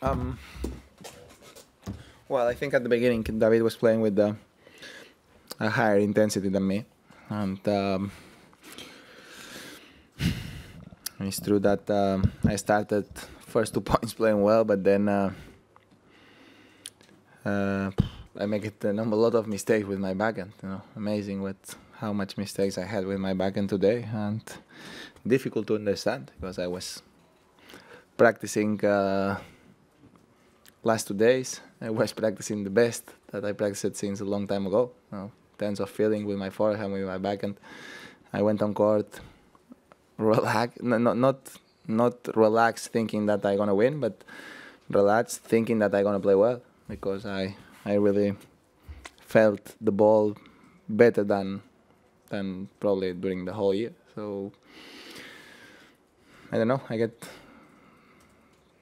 Um, well, I think at the beginning David was playing with a higher intensity than me, and it's true that I started first 2 points playing well, but then I make it a lot of mistakes with my backhand. Amazing what how much mistakes I had with my backhand today, and difficult to understand because I was practicing last 2 days. I was practicing the best that I practiced since a long time ago. Tons of feeling with my forehand, with my backhand. I went on court, not relaxed thinking that I'm gonna win, but relaxed thinking that I'm gonna play well, because I really felt the ball better than probably during the whole year. So I don't know.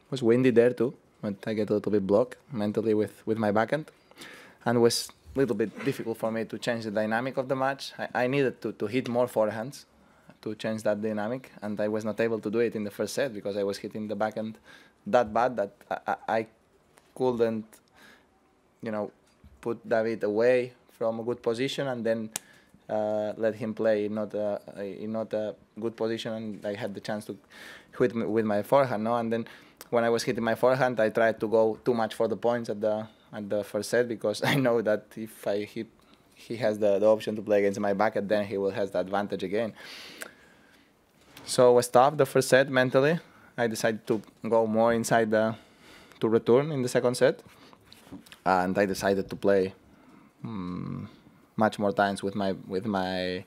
Was windy there too, but I get a little bit blocked mentally with my backhand, and it was a little bit difficult for me to change the dynamic of the match. I needed to hit more forehands to change that dynamic, and I was not able to do it in the first set because I was hitting the backhand that bad that I couldn't, put David away from a good position and then let him play in not a good position, and I had the chance to hit with my forehand. And then when I was hitting my forehand, I tried to go too much for the points at the first set, because I know that if I hit, he has the option to play against my backhand, then he will have the advantage again. So I was tough the first set mentally. I decided to go more inside to return in the second set, and I decided to play much more times with my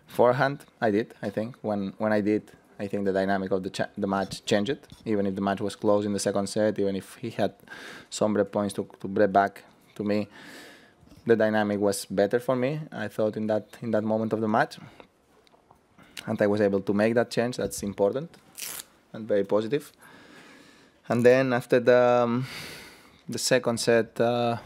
forehand. I did. I think when I did, I think the dynamic of the match changed. Even if the match was close in the second set, even if he had some break points to break back to me, the dynamic was better for me, I thought, in that moment of the match, and I was able to make that change. That's important and very positive. And then after the second set, I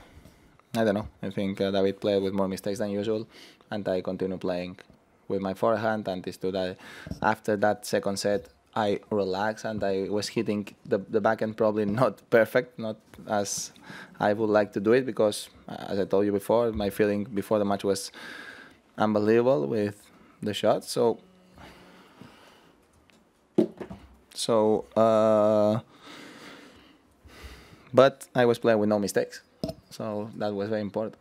don't know. I think David played with more mistakes than usual, and I continued playing with my forehand. And it's true that after that second set, I relaxed and I was hitting the backhand probably not perfect, not as I would like to do it, because, as I told you before, my feeling before the match was unbelievable with the shots. But I was playing with no mistakes, so that was very important.